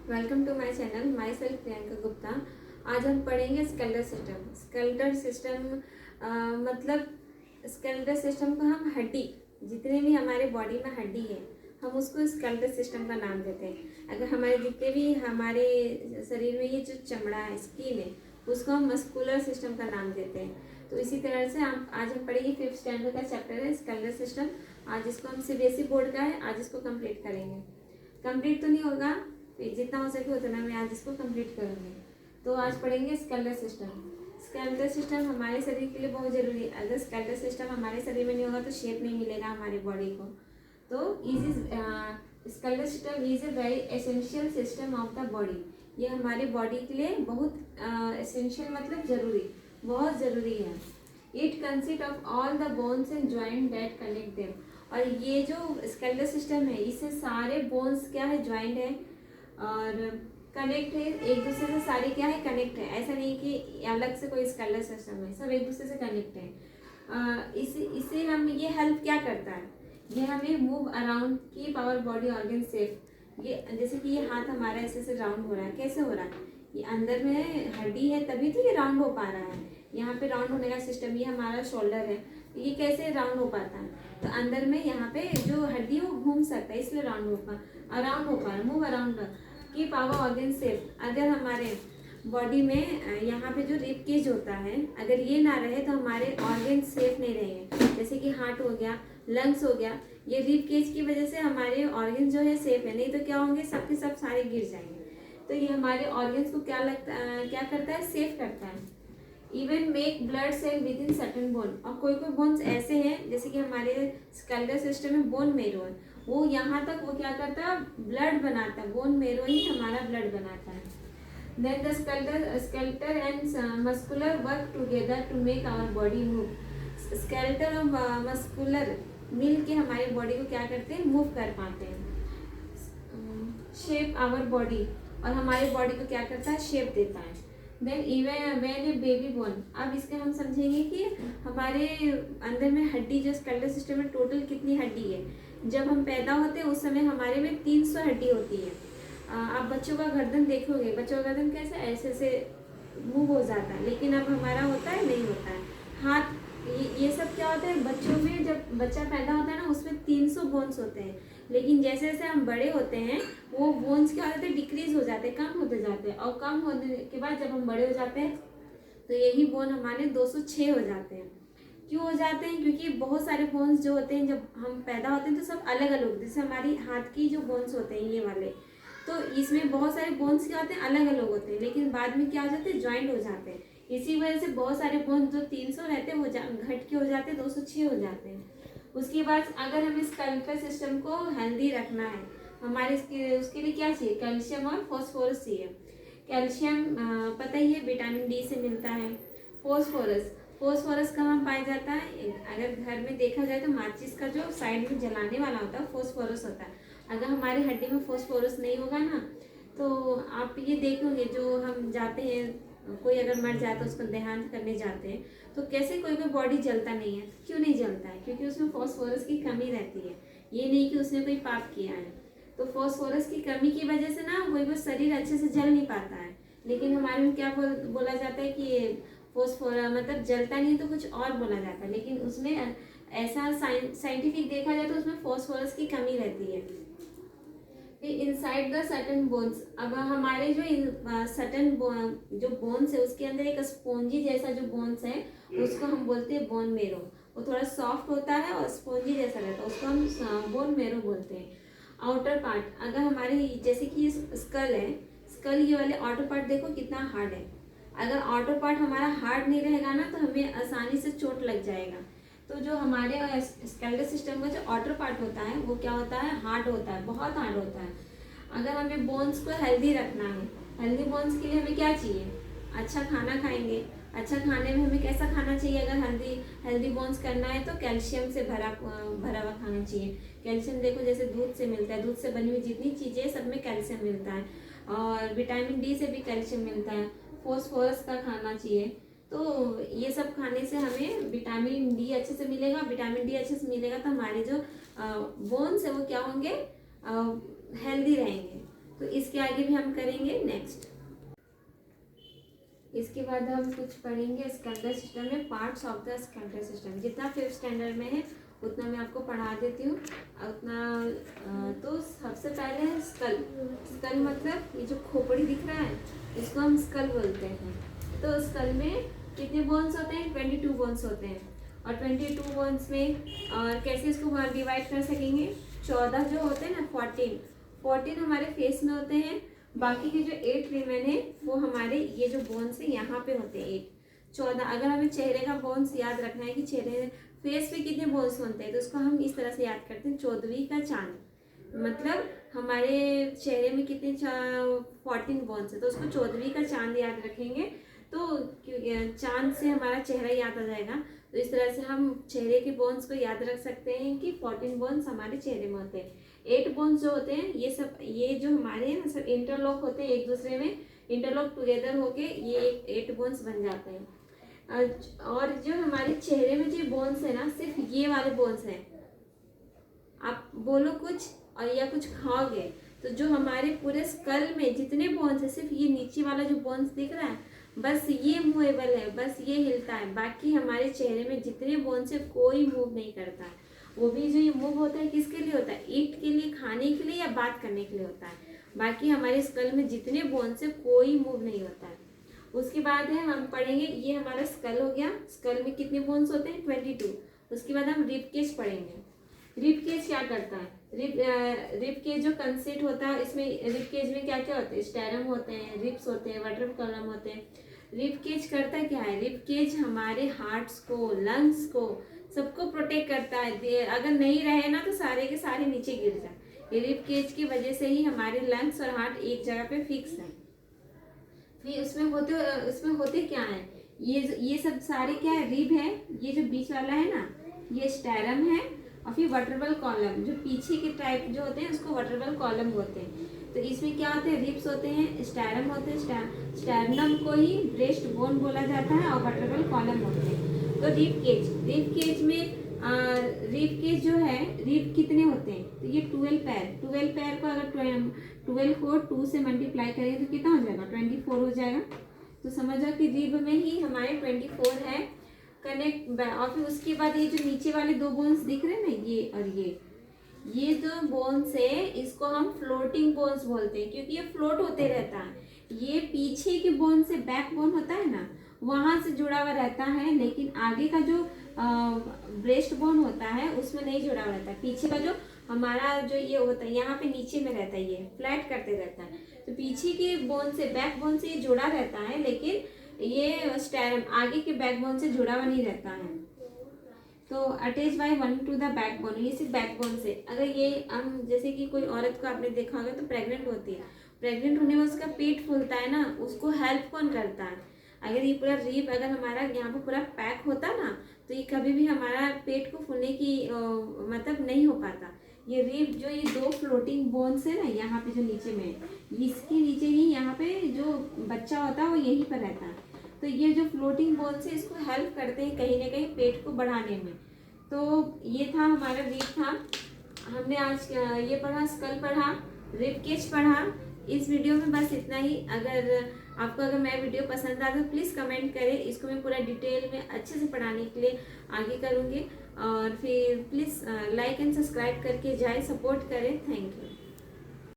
Welcome to my channel. Myself Priyanka Gupta. आज हम पढ़ेंगे स्केलेटल सिस्टम। स्केलेटल सिस्टम मतलब स्केलेटल सिस्टम को हम हड्डी, जितने भी हमारे बॉडी में हड्डी है हम उसको स्केलेटल सिस्टम का नाम देते हैं। अगर हमारे जितने भी हमारे शरीर में ये जो चमड़ा है, स्किन है, उसको हम मस्कुलर सिस्टम का नाम देते हैं। तो इसी तरह से आज हम पढ़ेंगे 5th स्टैंडर्ड का चैप्टर है स्केलेटल सिस्टम। आज इसको हम सीबीएसई बोर्ड का है, आज इसको कंप्लीट करेंगे। कंप्लीट तो नहीं होगा, जितना हो सके उतना मैं आज इसको कंप्लीट करूँगी। तो आज पढ़ेंगे स्केलेटल सिस्टम। स्केलेटल सिस्टम हमारे शरीर के लिए बहुत ज़रूरी है। अगर स्केलेटल सिस्टम हमारे शरीर में नहीं होगा तो शेप नहीं मिलेगा हमारी बॉडी को। तो skeletal system is a very essential system of the body. ये हमारी बॉडी के लिए बहुत एसेंशियल मतलब ज़रूरी, बहुत ज़रूरी है। It consist of all the bones and joint that connect them. और ये जो स्केलेटल सिस्टम है इससे सारे बोन्स क्या है, जॉइंट है और कनेक्ट है एक दूसरे से। सारे क्या है, कनेक्ट है। ऐसा नहीं कि अलग से कोई स्केलेटल सिस्टम है, सब एक दूसरे से कनेक्ट है। इसे हम ये हेल्प क्या करता है, ये हमें move around keep our body organ safe. ये जैसे कि ये हाथ हमारा ऐसे राउंड हो रहा है, कैसे हो रहा है, ये अंदर में हड्डी है तभी तो ये राउंड हो पा रहा है। यहाँ पे राउंड होने का सिस्टम, ये हमारा शोल्डर है, ये कैसे राउंड हो पाता है, तो अंदर में यहाँ पे जो हड्डी है वो घूम सकता है, इसलिए राउंड हो पा रहा है, move around keep our organ safe. अगर हमारे बॉडी में यहाँ पे जो रिब केज होता है, अगर ये ना रहे तो हमारे ऑर्गन सेफ नहीं रहेंगे। जैसे कि हार्ट हो गया, लंग्स हो गया, ये रिब केज की वजह से हमारे ऑर्गन जो है सेफ है, नहीं तो क्या होंगे, सब के सब सारे गिर जाएंगे। तो ये हमारे ऑर्गन्स को क्या करता है, सेफ करता है। Even make blood cell within certain bone. और कोई कोई बोन्स ऐसे हैं जैसे कि हमारे स्केलेटल सिस्टम में बोन मेरो है, वो यहाँ तक वो क्या करता है, ब्लड बनाता है। बोन मेरो ही हमारा ब्लड बनाता है। Then the skeletal and muscular work together to make our body move. Skeletal और मस्कुलर मिल के हमारी बॉडी को क्या करते हैं, मूव कर पाते हैं। शेप आवर बॉडी, और हमारी बॉडी को क्या करता है, शेप देता है। Then even when a baby born. अब इसके हम समझेंगे कि हमारे अंदर में हड्डी जो स्केलेटल सिस्टम में टोटल कितनी हड्डी है। जब हम पैदा होते हैं उस समय हमारे में 300 हड्डी होती है। आप बच्चों का गर्दन देखोगे, बच्चों का गर्दन कैसे ऐसे से मूव हो जाता है, लेकिन अब हमारा होता है, नहीं होता है। हाथ, ये सब क्या होता है, बच्चों में जब बच्चा पैदा होता है ना उसमें 300 बोन्स होते हैं, लेकिन जैसे जैसे हम बड़े होते हैं वो बोन्स क्या होते हैं, डिक्रीज हो जाते हैं, कम होते जाते हैं। और कम होने के बाद जब हम बड़े हो जाते हैं तो यही बोन हमारे 206 हो जाते हैं। क्यों हो जाते हैं, क्योंकि बहुत सारे बोन्स जो होते हैं जब हम पैदा होते हैं तो सब अलग अलग, जैसे हमारी हाथ की जो बोन्स होते हैं ये वाले, तो इसमें बहुत सारे बोन्स क्या होते हैं, अलग अलग होते हैं, लेकिन बाद में क्या हो जाते हैं, ज्वाइंट हो जाते हैं। इसी वजह से बहुत सारे बोन्स जो 300 रहते हैं वो घट के हो जाते हैं 206 हो जाते हैं। उसके बाद अगर हमें स्केलेटल सिस्टम को हेल्दी रखना है, हमारे उसके लिए क्या चाहिए, कैल्शियम और फॉस्फोरस चाहिए। कैल्शियम पता ही है विटामिन डी से मिलता है। फॉस्फोरस कहाँ पाया जाता है, अगर घर में देखा जाए तो माचिस का जो साइड में जलाने वाला होता है फॉस्फोरस होता है। अगर हमारे हड्डी में फॉस्फोरस नहीं होगा ना तो आप ये देखोगे, जो हम जाते हैं, कोई अगर मर जाए तो उसको देहांत करने जाते हैं तो कैसे कोई बॉडी जलता नहीं है, क्यों नहीं जलता है, क्योंकि उसमें फॉस्फोरस की कमी रहती है। ये नहीं कि उसने कोई पाप किया है, तो फॉस्फोरस की कमी की वजह से ना कोई शरीर अच्छे से जल नहीं पाता है। लेकिन हमारे में क्या बोला जाता है कि फॉस्फोरस मतलब जलता नहीं तो कुछ और बोला जाता है, लेकिन उसमें ऐसा साइंटिफिक देखा जाए तो उसमें फॉस्फोरस की कमी रहती है। Inside the certain bones. अब हमारे जो सर्टन जो बोन्स है उसके अंदर एक स्पॉन्जी जैसा जो बोन्स है उसको हम बोलते हैं बोन मेरो। वो थोड़ा सॉफ्ट होता है और स्पॉन्जी जैसा रहता है, उसको हम बोन मेरो बोलते हैं। आउटर पार्ट, अगर हमारे जैसे कि स्कल है, स्कल ये वाले आउटर पार्ट देखो कितना हार्ड है। अगर आउटर पार्ट हमारा हार्ड नहीं रहेगा ना तो हमें आसानी से चोट लग जाएगा। तो जो हमारे स्केलेटल सिस्टम का जो आउटर पार्ट होता है वो क्या होता है, हार्ड होता है, बहुत हार्ड होता है। अगर हमें बोन्स को हेल्दी रखना है, हेल्दी बोन्स के लिए हमें क्या चाहिए, अच्छा खाना खाएंगे। अच्छा खाने में हमें कैसा खाना चाहिए, अगर हेल्दी बोन्स करना है तो कैल्शियम से भरा हुआ खाना चाहिए। कैल्शियम देखो जैसे दूध से मिलता है, दूध से बनी हुई जितनी चीज़ें सब में कैल्शियम मिलता है, और विटामिन डी से भी कैल्शियम मिलता है। फॉस्फोरस का खाना चाहिए, तो ये सब खाने से हमें विटामिन डी अच्छे से मिलेगा। विटामिन डी अच्छे से मिलेगा तो हमारे जो बोन्स है वो क्या होंगे, हेल्दी रहेंगे। तो इसके आगे भी हम करेंगे नेक्स्ट। इसके बाद हम कुछ पढ़ेंगे स्केलेटल सिस्टम में parts of the skeletal system. जितना 5th स्टैंडर्ड में है उतना मैं आपको पढ़ा देती हूँ उतना। तो सबसे पहले है स्कल। स्कल मतलब ये जो खोपड़ी दिख रहा है इसको हम स्कल बोलते हैं। तो स्कल में कितने बोन्स होते हैं? 22 बोन्स होते हैं। और 22 बोन्स में और कैसे इसको डिवाइड कर सकेंगे? 14 जो होते हैं ना, 14 हमारे फेस में होते हैं। बाकी के जो 8 रिमेन है वो हमारे ये जो बोन्स है यहाँ पे होते हैं 8। 14 अगर हमें चेहरे का बोन्स याद रखना है कि चेहरे फेस पे कितने बोन्स होते हैं तो उसको हम इस तरह से याद करते हैं 14वीं का चांद। मतलब हमारे चेहरे में कितने 14 बोन्स है तो उसको 14वीं का चांद याद रखेंगे तो चांद से हमारा चेहरा याद आ जाएगा। तो इस तरह से हम चेहरे के बोन्स को याद रख सकते हैं कि 14 बोन्स हमारे चेहरे में होते हैं। 8 बोन्स जो होते हैं ये जो हमारे हैं ना सब इंटरलॉक होते हैं एक दूसरे में, इंटरलॉक टुगेदर होके ये 8 बोन्स बन जाते हैं। और जो हमारे चेहरे में जो बोन्स है ना सिर्फ ये वाले बोन्स हैं। आप बोलो कुछ और या कुछ खाओगे तो जो हमारे पूरे स्कल में जितने बोन्स है सिर्फ ये नीचे वाला जो बोन्स दिख रहा है बस ये मूवेबल है, बस ये हिलता है। बाकी हमारे चेहरे में जितने बोन्स है कोई मूव नहीं करता है। वो भी जो ये मूव होता है किसके लिए होता है? ईट के लिए, खाने के लिए या बात करने के लिए होता है। बाकी हमारे स्कल में जितने बोन्स है कोई मूव नहीं होता है। उसके बाद है हम पढ़ेंगे, ये हमारा स्कल हो गया। स्कल में कितने बोन्स होते हैं? 22। उसके बाद हम रिब केज पढ़ेंगे। रिब केज क्या करता है? रिब केज जो कंसिस्ट होता है इसमें रिब केज में क्या क्या होते हैं? स्टेरम होते हैं, रिब्स होते हैं, वर्टेब्रल कॉलम होते हैं। रिब केज करता क्या है? रिब केज हमारे हार्ट्स को, लंग्स को, सबको प्रोटेक्ट करता है। अगर नहीं रहे ना तो सारे के सारे नीचे गिर जाए। ये रिब केज की वजह से ही हमारे लंग्स और हार्ट एक जगह पे फिक्स है। फिर उसमें होते क्या है? ये सब सारे क्या है? रिब है, ये जो बीच वाला है ना ये स्टेरम है, और फिर वर्टेब्रल कॉलम जो पीछे के टाइप जो होते हैं उसको वर्टेब्रल कॉलम बोलते हैं। तो इसमें क्या होते हैं? रिब्स होते हैं, स्टेरम होते हैं, स्टेरनम को ही ब्रेस्ट बोन बोला जाता है, और वर्टेब्रल कॉलम होते हैं। तो रिब केज में रिब केज जो है, रिब कितने होते हैं? तो ये 12 पैर को अगर 12 को 2 से मल्टीप्लाई करें तो कितना हो जाएगा? 24 हो जाएगा। तो समझो कि रिब में ही हमारे 24 है कनेक्ट। और फिर उसके बाद ये जो नीचे वाले 2 बोन्स दिख रहे हैं ना, ये और ये जो बोन्स है इसको हम फ्लोटिंग बोन्स बोलते हैं क्योंकि ये फ्लोट होते रहता है। ये पीछे के बोन से बैक बोन होता है ना वहां से जुड़ा हुआ रहता है, लेकिन आगे का जो ब्रेस्ट बोन होता है उसमें नहीं जुड़ा हुआ रहता है। पीछे का जो हमारा जो ये होता है यहाँ पे नीचे में रहता है, ये फ्लैट करते रहता है। तो पीछे के बोन से, बैक बोन से ये जुड़ा रहता है, लेकिन ये स्टेरम आगे के बैक बोन से जुड़ा हुआ नहीं रहता है। तो attach by one two the back bone, ये सिर्फ बैक बोन से। अगर ये हम जैसे कि कोई औरत को आपने देखा होगा तो प्रेग्नेंट होती है, प्रेग्नेंट होने में उसका पेट फूलता है ना, उसको हेल्प कौन करता है? अगर ये पूरा रिब अगर हमारा यहाँ पे पूरा पैक होता ना तो ये कभी भी हमारा पेट को फूलने की मतलब नहीं हो पाता। ये रिब जो ये 2 फ्लोटिंग बोन्स है ना यहाँ पे जो नीचे में, इसके नीचे ही यहाँ पे जो बच्चा होता है वो यहीं पर रहता है। तो ये जो फ्लोटिंग बोन्स है इसको हेल्प करते हैं कहीं ना कहीं पेट को बढ़ाने में। तो ये था हमारा रिब था। हमने आज ये पढ़ा, स्कल पढ़ा, रिब केज पढ़ा। इस वीडियो में बस इतना ही। अगर मैं वीडियो पसंद आता तो प्लीज़ कमेंट करें। इसको मैं पूरा डिटेल में अच्छे से पढ़ाने के लिए आगे करूँगी। और फिर प्लीज़ लाइक एंड सब्सक्राइब करके जाए, सपोर्ट करें। Thank you.